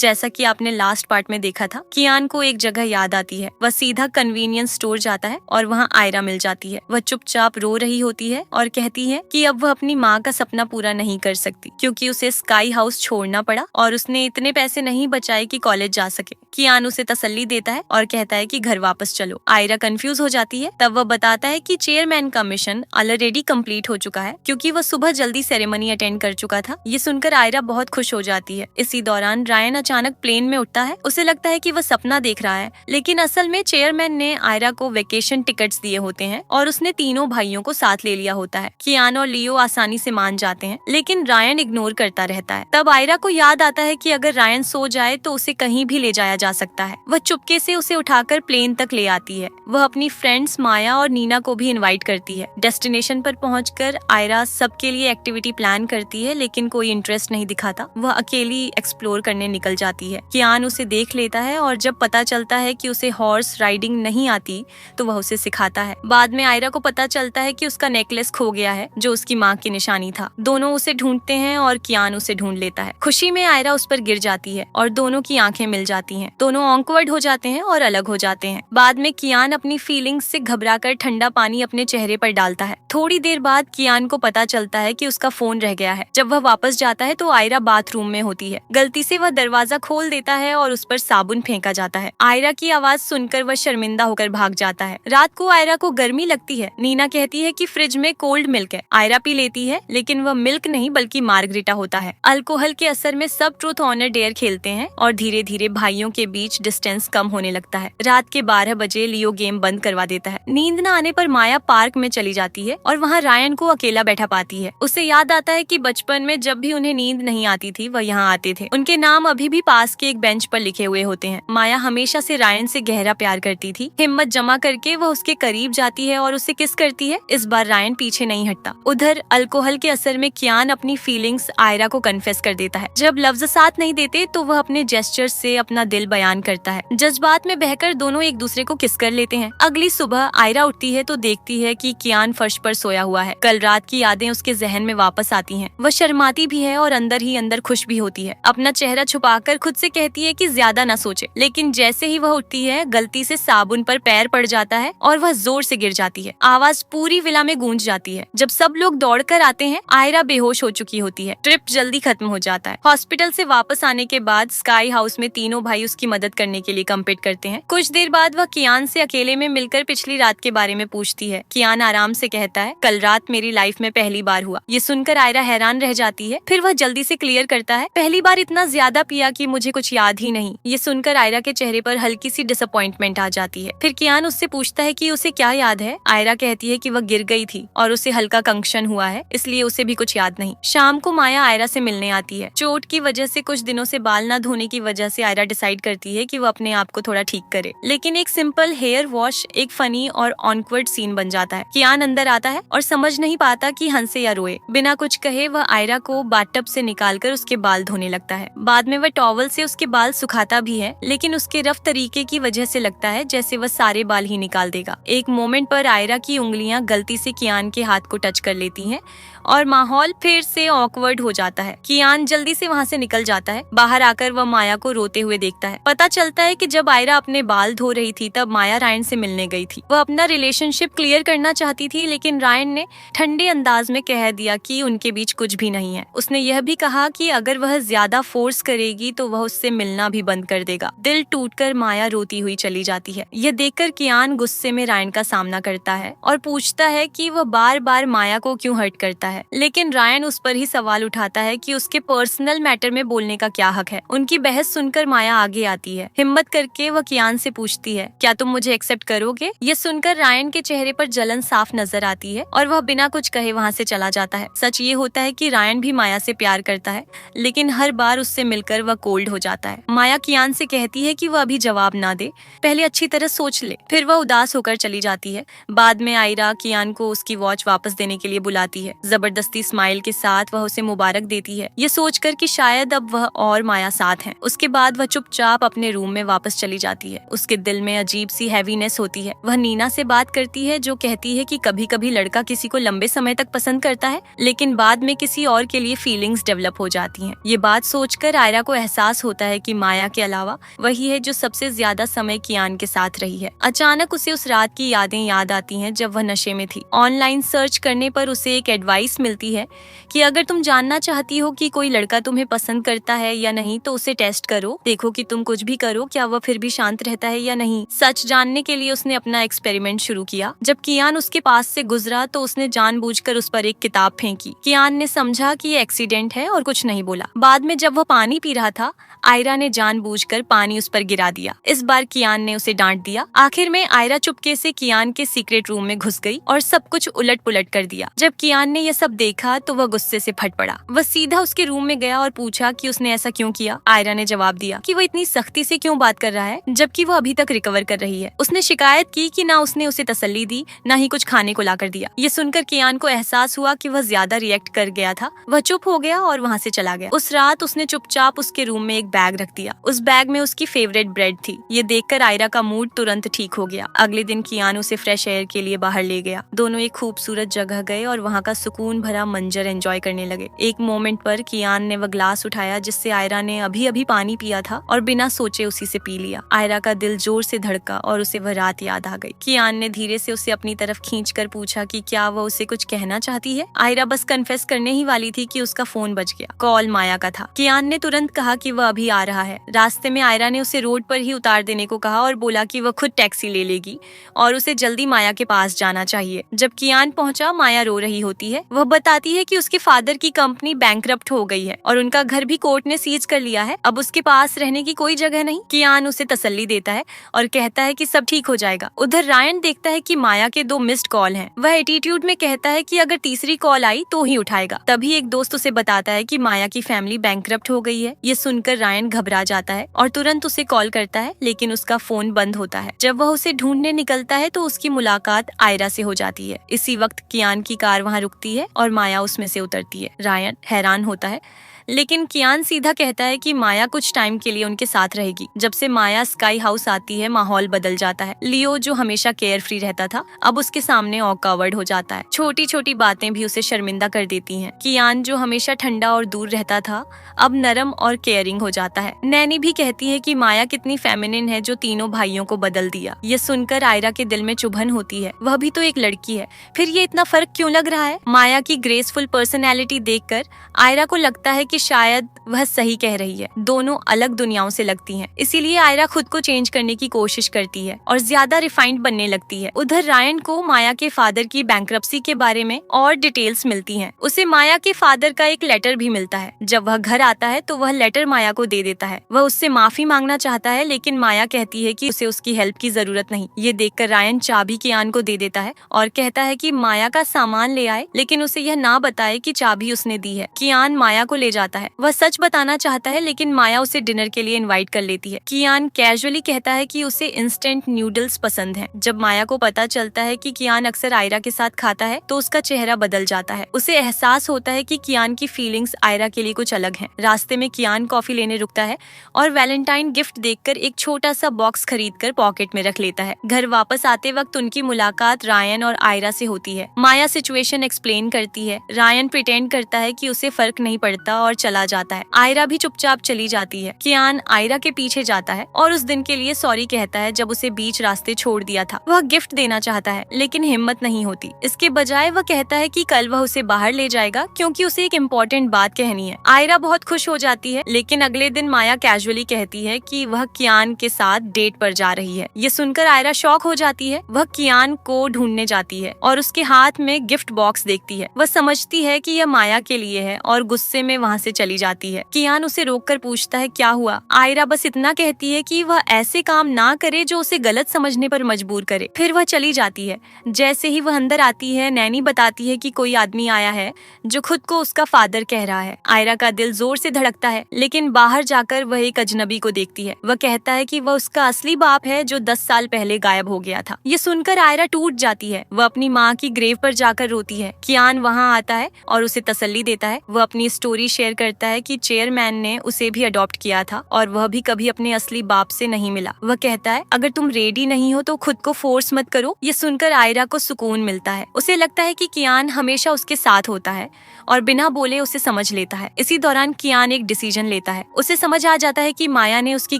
जैसा कि आपने लास्ट पार्ट में देखा था, कियान को एक जगह याद आती है। वह सीधा कन्वीनियंस स्टोर जाता है और वहाँ आयरा मिल जाती है। वह चुपचाप रो रही होती है और कहती है कि अब वह अपनी माँ का सपना पूरा नहीं कर सकती क्योंकि उसे स्काई हाउस छोड़ना पड़ा और उसने इतने पैसे नहीं बचाए कि कॉलेज जा सके। कियान उसे तसल्ली देता है और कहता है कि घर वापस चलो। आयरा कंफ्यूज हो जाती है। तब वह बताता है कि चेयरमैन का मिशन ऑलरेडी कंप्लीट हो चुका है क्योंकि वह सुबह जल्दी सेरेमनी अटेंड कर चुका था। ये सुनकर आयरा बहुत खुश हो जाती है। इसी दौरान रायन अचानक प्लेन में उठता है। उसे लगता है कि वह सपना देख रहा है, लेकिन असल में चेयरमैन ने आयरा को वेकेशन टिकट्स दिए होते हैं और उसने तीनों भाइयों को साथ ले लिया होता है। कियान और लियो आसानी से मान जाते हैं, लेकिन रायन इग्नोर करता रहता है। तब आयरा को याद आता है कि अगर रायन सो जाए तो उसे कहीं भी ले जाया जा सकता है। वह चुपके से उसे उठाकर प्लेन तक ले आती है। वह अपनी फ्रेंड्स माया और नीना को भी इनवाइट करती है। डेस्टिनेशन पर पहुंचकर आयरा सबके लिए एक्टिविटी प्लान करती है, लेकिन कोई इंटरेस्ट नहीं दिखाता। वह अकेली एक्सप्लोर करने निकल जाती है। कियान उसे देख लेता है और जब पता चलता है कि उसे हॉर्स राइडिंग नहीं आती तो वह उसे सिखाता है। बाद में आयरा को पता चलता है कि उसका नेकलेस खो गया है जो उसकी माँ की निशानी था। दोनों उसे ढूंढते हैं और कियान उसे ढूंढ लेता है। खुशी में आयरा उस पर गिर जाती है और दोनों की आंखें मिल जाती हैं। दोनों ऑकवर्ड हो जाते हैं और अलग हो जाते हैं। बाद में कियान अपनी फीलिंग्स से घबराकर ठंडा पानी अपने चेहरे पर डालता है। थोड़ी देर बाद कियान को पता चलता है कि उसका फोन रह गया है। जब वह वापस जाता है तो आयरा बाथरूम में होती है। गलती से वह दरवाजा खोल देता है और उस पर साबुन फेंका जाता है। आयरा की आवाज सुनकर वह शर्मिंदा होकर भाग जाता है। रात को आयरा को गर्मी लगती है। नीना कहती है कि फ्रिज में कोल्ड मिल्क है। आयरा पी लेती है, लेकिन वह मिल्क नहीं बल्कि मार्गरीटा होता है। अल्कोहल के असर में सब ट्रूथ ऑनर डेयर खेलते हैं और धीरे धीरे भाइयों के बीच डिस्टेंस कम होने लगता है। रात के 12 बजे लियो गेम बंद करवा देता है। नींद न आने पर माया पार्क में चली जाती है और वहाँ रायन को अकेला बैठा पाती है। उसे याद आता है कि बचपन में जब भी उन्हें नींद नहीं आती थी वह यहाँ आते थे। उनके नाम अभी भी पास के एक बेंच पर लिखे हुए होते हैं। माया हमेशा से रायन से गहरा प्यार करती थी। हिम्मत जमा करके वह उसके करीब जाती है और उसे किस करती है। इस बार रायन पीछे नहीं हटता। उधर अल्कोहल के असर में कियान अपनी फीलिंग्स आयरा को कन्फेस कर देता है। जब लफ्ज साथ नहीं देते तो वह अपने जेस्चर से अपना दिल बयान करता है। जज्बात में बहकर दोनों एक दूसरे को किस कर लेते हैं। अगली सुबह आयरा उठती है तो देखती है कि कियान फर्श पर सोया हुआ है। कल रात की यादें उसके जहन में वापस आती हैं। वह शर्माती भी है और अंदर ही अंदर खुश भी होती है। अपना चेहरा छुपाकर खुद से कहती है कि ज्यादा न सोचे, लेकिन जैसे ही वह उठती है गलती से साबुन पर पैर पड़ जाता है और वह जोर से गिर जाती है। आवाज पूरी विला में गूंज जाती है। जब सब लोग दौड़कर आते हैं आयरा बेहोश हो चुकी होती है। ट्रिप जल्दी खत्म हो जाता है। हॉस्पिटल से वापस आने के बाद स्काई हाउस में तीनों भाई उसकी मदद करने के लिए कम्पीट करते हैं। कुछ देर बाद वह कियान से अकेले में मिलकर पिछली रात के बारे में पूछती है। कियान आराम से कहता है, कल रात मेरी लाइफ में पहली बार हुआ। ये सुनकर आयरा हैरान रह जाती है। फिर वह जल्दी से क्लियर करता है, पहली बार इतना ज्यादा पिया कि मुझे कुछ याद ही नहीं। ये सुनकर आयरा के चेहरे पर हल्की सी डिसअपॉइंटमेंट आ जाती है। फिर कियान उससे पूछता है कि उसे क्या याद है। आयरा कहती है कि वह गिर गई थी और उसे हल्का कंक्शन हुआ है, इसलिए उसे भी कुछ याद नहीं। शाम को माया आयरा से मिलने आती है। चोट की वजह से कुछ दिनों से बाल न धोने की वजह से आयरा डिसाइड करती है कि वो अपने आप को थोड़ा ठीक करे, लेकिन एक सिंपल हेयर वॉश एक फनी और ऑनवर्ड सीन बन जाता है। कियान अंदर आता है और समझ नहीं पाता कि हंसे या रोए। बिना कुछ कहे वह आयरा को बाथटब से निकालकर उसके बाल धोने लगता है। बाद में वह टॉवल से उसके बाल सुखाता भी है, लेकिन उसके रफ तरीके की वजह से लगता है जैसे वह सारे बाल ही निकाल देगा। एक मोमेंट पर आयरा की उंगलियां गलती से कियान के हाथ को टच कर लेती हैं और माहौल फिर से ऑकवर्ड हो जाता है। कियान जल्दी से वहाँ से निकल जाता है। बाहर आकर वह माया को रोते हुए देखता है। पता चलता है कि जब आयरा अपने बाल धो रही थी तब माया रायन से मिलने गई थी। वह अपना रिलेशनशिप क्लियर करना चाहती थी, लेकिन रायन ने ठंडे अंदाज में कह दिया कि उनके बीच कुछ भी नहीं है। उसने यह भी कहा कि अगर वह ज्यादा फोर्स करेगी तो वह उससे मिलना भी बंद कर देगा। दिल टूटकर माया रोती हुई चली जाती है। यह देखकर कियान गुस्से में रायन का सामना करता है और पूछता है कि वह बार बार माया को क्यों हर्ट करता है, लेकिन रायन उस पर ही सवाल उठाता है कि उसके पर्सनल मैटर में बोलने का क्या हक है। उनकी बहस सुनकर माया आगे आती है। हिम्मत करके वह कियान से पूछती है, क्या तुम मुझे एक्सेप्ट करोगे? ये सुनकर रायन के चेहरे पर जलन साफ नजर आती है और वह बिना कुछ कहे वहाँ से चला जाता है। सच ये होता है कि रायन भी माया से प्यार करता है, लेकिन हर बार उससे मिलकर वह कोल्ड हो जाता है। माया कियान से कहती है कि वह अभी जवाब ना दे, पहले अच्छी तरह सोच ले। फिर वह उदास होकर चली जाती है। बाद में आयरा कियान को उसकी वॉच वापस देने के लिए बुलाती है। जबरदस्ती स्माइल के साथ वह उसे मुबारक देती है, ये सोचकर कि शायद अब वह और माया साथ हैं। उसके बाद वह चुपचाप अपने रूम में वापस चली जाती है। उसके दिल में अजीब सी हैवीनेस होती है। वह नीना से बात करती है, जो कहती है कि कभी कभी लड़का किसी को लंबे समय तक पसंद करता है, लेकिन बाद में किसी और के लिए फीलिंग्स डेवलप हो जाती हैं। ये बात सोचकर आयरा को एहसास होता है कि माया के अलावा वही है जो सबसे ज्यादा समय कियान के साथ रही है। अचानक उसे उस रात की यादें याद आती हैं जब वह नशे में थी। ऑनलाइन सर्च करने पर उसे एक एडवाइस मिलती है कि अगर तुम जानना चाहती हो कि कोई लड़का तुम्हें पसंद करता है या नहीं तो उसे टेस्ट करो, देखो कि तुम कुछ भी करो क्या वह फिर भी शांत रहता है या नहीं। सच जानने के लिए उसने अपना एक्सपेरिमेंट शुरू किया। जब कियान उसके पास से गुजरा तो उसने जानबूझकर उस पर एक किताब फेंकी। कियान ने समझा कि ये एक्सीडेंट है और कुछ नहीं बोला। बाद में जब वह पानी पी रहा था, आयरा ने जानबूझकर पानी उस पर गिरा दिया। इस बार कियान ने उसे डांट दिया। आखिर में आयरा चुपके से कियान के सीक्रेट रूम में घुस गई और सब कुछ उलट पुलट कर दिया। जब कियान ने यह सब देखा तो वह गुस्से से फट पड़ा। वह सीधा उसके रूम में गया और पूछा कि उसने ऐसा क्यों किया। आयरा ने जवाब दिया कि वह इतनी सख्ती से क्यों बात कर रहा है जबकि वह अभी तक रिकवर कर रही है। उसने शिकायत की कि ना उसने उसे तसल्ली दी, ना ही कुछ खाने को ला कर दिया। ये सुनकर कियान को एहसास हुआ कि वह ज्यादा रिएक्ट कर गया था। वह चुप हो गया और वहाँ से चला गया। उस रात उसने चुपचाप उसके रूम में एक बैग रख दिया। उस बैग में उसकी फेवरेट ब्रेड थी। ये देखकर आयरा का मूड तुरंत ठीक हो गया। अगले दिन कियान उसे फ्रेश एयर के लिए बाहर ले गया। दोनों एक खूबसूरत जगह गए और वहाँ का सुकून भरा मंजर एंजॉय करने लगे। एक मोमेंट पर कियान ने वह ग्लास उठाया जिससे आयरा ने अभी अभी पानी पिया था और बिना सोचे उसी से पी लिया। आयरा का दिल जोर से धड़का और उसे वह रात याद आ गई। कियान ने धीरे से उसे अपनी तरफ खींचकर पूछा कि क्या वह उसे कुछ कहना चाहती है। आयरा बस कन्फेस करने ही वाली थी कि उसका फोन बज गया। कॉल माया का था। कियान ने तुरंत कहा कि वह अभी आ रहा है। रास्ते में आयरा ने उसे रोड पर ही उतार देने को कहा और बोला कि वह खुद टैक्सी ले लेगी और उसे जल्दी माया के पास जाना चाहिए। जब कियान पहुंचा, माया रो रही होती है। वह बताती है कि उसके फादर की कंपनी बैंकरप्ट हो गई है और उनका घर भी कोर्ट ने सीज कर लिया है। अब उसके पास रहने की कोई जगह नहीं। कियान उसे तसल्ली देता है और कहता है कि सब ठीक हो जाएगा। उधर रायन देखता है कि माया के 2 मिस्ड कॉल हैं। वह एटीट्यूड में कहता है कि अगर तीसरी कॉल आई तो ही उठाएगा। तभी एक दोस्त उसे बताता है कि माया की फैमिली बैंकरप्ट हो गई है। ये सुनकर रायन घबरा जाता है और तुरंत उसे कॉल करता है, लेकिन उसका फोन बंद होता है। जब वह उसे ढूंढने निकलता है तो उसकी मुलाकात आयरा से हो जाती है। इसी वक्त कियान की कार वहाँ रुकती है और माया उसमें से उतरती है। रायन हैरान होता है, लेकिन कियान सीधा कहता है कि माया कुछ टाइम के लिए उनके साथ रहेगी। जब से माया स्काई हाउस आती है, माहौल बदल जाता है। लियो जो हमेशा केयर फ्री रहता था, अब उसके सामने ऑकवर्ड हो जाता है। छोटी छोटी बातें भी उसे शर्मिंदा कर देती हैं। कियान जो हमेशा ठंडा और दूर रहता था, अब नरम और केयरिंग हो जाता है। नैनी भी कहती है कि माया कितनी फेमिनिन है जो तीनों भाइयों को बदल दिया। ये सुनकर आयरा के दिल में चुभन होती है। वह भी तो एक लड़की है, फिर ये इतना फर्क क्यों लग रहा है। माया की ग्रेसफुल पर्सनैलिटी देखकर आयरा को लगता है कि शायद वह सही कह रही है। दोनों अलग दुनियाओं से लगती हैं, इसीलिए आयरा खुद को चेंज करने की कोशिश करती है और ज्यादा रिफाइंड बनने लगती है। उधर रायन को माया के फादर की बैंक्रप्सी के बारे में और डिटेल्स मिलती हैं। उसे माया के फादर का एक लेटर भी मिलता है। जब वह घर आता है तो वह लेटर माया को दे देता है। वह उससे माफी मांगना चाहता है, लेकिन माया कहती है कि उसे उसकी हेल्प की जरूरत नहीं। ये देखकर रायन चाबी कियान को दे देता है और कहता है कि माया का सामान ले आए, लेकिन उसे यह ना बताए कि चाबी उसने दी है। कियान माया को ले जाता है। वह सच बताना चाहता है, लेकिन माया उसे डिनर के लिए इनवाइट कर लेती है। कियान कैजुअली कहता है कि उसे इंस्टेंट नूडल्स पसंद हैं। जब माया को पता चलता है कि कियान अक्सर आयरा के साथ खाता है तो उसका चेहरा बदल जाता है। उसे एहसास होता है कि कियान की फीलिंग्स आयरा के लिए कुछ अलग हैं। रास्ते में कियान कॉफी लेने रुकता है और वैलेंटाइन गिफ्ट देखकर एक छोटा सा बॉक्स खरीदकर पॉकेट में रख लेता है। घर वापस आते वक्त उनकी मुलाकात रायन और आयरा से होती है। माया सिचुएशन एक्सप्लेन करती है। रायन प्रिटेंड करता है कि उसे फर्क नहीं पड़ता और चला जाता है। आयरा भी चुपचाप चली जाती है। कियान आयरा के पीछे जाता है और उस दिन के लिए सॉरी कहता है जब उसे बीच रास्ते छोड़ दिया था। वह गिफ्ट देना चाहता है, लेकिन हिम्मत नहीं होती। इसके बजाय वह कहता है कि कल वह उसे बाहर ले जाएगा क्योंकि उसे एक इम्पोर्टेंट बात कहनी है। आयरा बहुत खुश हो जाती है, लेकिन अगले दिन माया कैजुअली कहती है कि वह कियान के साथ डेट पर जा रही है। ये सुनकर आयरा शॉक हो जाती है। वह कियान को ढूंढने जाती है और उसके हाथ में गिफ्ट बॉक्स देखती है। वह समझती है कि यह माया के लिए है और गुस्से में वहाँ से चली जाती है। कियान उसे रोककर पूछता है क्या हुआ। आयरा बस इतना कहती है कि वह ऐसे काम ना करे जो उसे गलत समझने पर मजबूर करे। फिर वह चली जाती है। जैसे ही वह अंदर आती है, नैनी बताती है कि कोई आदमी आया है जो खुद को उसका फादर कह रहा है। आयरा का दिल जोर से धड़कता है, लेकिन बाहर जाकर वह एक अजनबी को देखती है। वह कहता है कि वह उसका असली बाप है जो 10 साल पहले गायब हो गया था। ये सुनकर आयरा टूट जाती है। वह अपनी माँ की ग्रेव पर जाकर रोती है। कियान वहाँ आता है और उसे तसल्ली देता है। वह अपनी स्टोरी शेयर शेयर करता है कि चेयरमैन ने उसे भी अडॉप्ट किया था और वह भी कभी अपने असली बाप से नहीं मिला। वह कहता है, अगर तुम रेडी नहीं हो तो खुद को फोर्स मत करो। ये सुनकर आयरा को सुकून मिलता है। उसे लगता है कि कियान हमेशा उसके साथ होता है और बिना बोले उसे समझ लेता है। इसी दौरान कियान एक डिसीजन लेता है। उसे समझ आ जाता है कि माया ने उसकी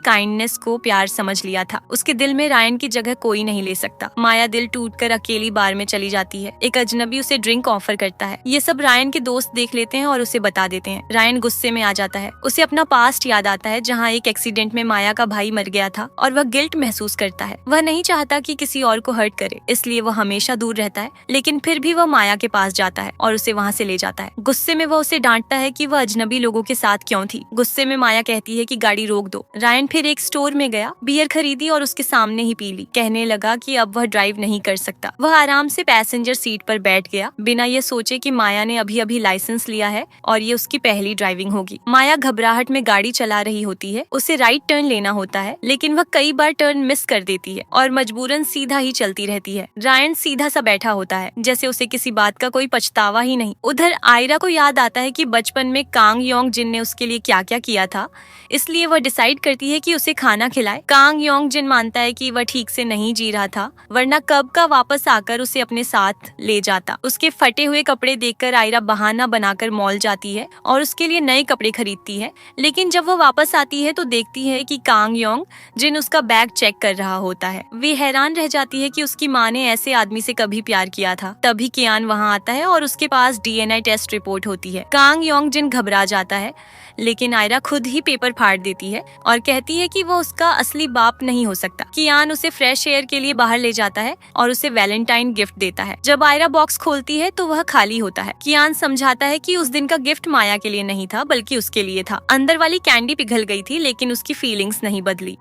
काइंडनेस को प्यार समझ लिया था। उसके दिल में रायन की जगह कोई नहीं ले सकता। माया दिल टूटकर अकेली बार में चली जाती है। एक अजनबी उसे ड्रिंक ऑफर करता है। ये सब रायन के दोस्त देख लेते हैं और उसे बता देते हैं। रायन गुस्से में आ जाता है। उसे अपना पास्ट याद आता है, जहाँ एक एक्सीडेंट में माया का भाई मर गया था और वह गिल्ट महसूस करता है। वह नहीं चाहता कि किसी और को हर्ट करे, इसलिए वह हमेशा दूर रहता है। लेकिन फिर भी वह माया के पास जाता है और उसे वहाँ से ले जाता है। गुस्से में वह उसे डांटता है कि वह अजनबी लोगों के साथ क्यों थी। गुस्से में माया कहती है कि गाड़ी रोक दो। रायन फिर एक स्टोर में गया, बियर खरीदी और उसके सामने ही पी ली। कहने लगा कि अब वह ड्राइव नहीं कर सकता। वह आराम से पैसेंजर सीट पर बैठ गया, बिना ये सोचे कि माया ने अभी अभी लाइसेंस लिया है और ये उसकी पहली ड्राइविंग होगी। माया घबराहट में गाड़ी चला रही होती है। उसे राइट टर्न लेना होता है, लेकिन वह कई बार टर्न मिस कर देती है और मजबूरन सीधा ही चलती रहती है। रायन सीधा सा बैठा होता है, जैसे उसे किसी बात का कोई पछतावा ही नहीं। उधर आयरा को याद आता है कि बचपन में कांग योंग जिन ने उसके लिए क्या क्या किया था, इसलिए वह डिसाइड करती है कि उसे खाना खिलाए। कांग योंग जिन मानता है कि वह ठीक से नहीं जी रहा था, वरना कब का वापस आकर उसे अपने साथ ले जाता। उसके फटे हुए कपड़े देखकर आयरा बहाना बनाकर मॉल जाती है और उसके लिए नए कपड़े खरीदती है। लेकिन जब वह वापस आती है तो देखती है कि कांग योंग जिन उसका बैग चेक कर रहा होता है। वे हैरान रह जाती है कि उसकी माँ ने ऐसे आदमी से कभी प्यार किया था। तभी कियान वहाँ आता है और उसके पास डीएनए टेस्ट रिपोर्ट होती है। कांग योंग जिन घबरा जाता है, लेकिन आयरा खुद ही पेपर फाड़ देती है और कहती है कि वो उसका असली बाप नहीं हो सकता। कियान उसे फ्रेश एयर के लिए बाहर ले जाता है और उसे वैलेंटाइन गिफ्ट देता है। जब आयरा बॉक्स खोलती है तो वह खाली होता है। कियान समझाता है कि उस दिन का गिफ्ट माया के लिए नहीं था, बल्कि उसके लिए था। अंदर वाली कैंडी पिघल गई थी, लेकिन उसकी फीलिंग्स नहीं बदली।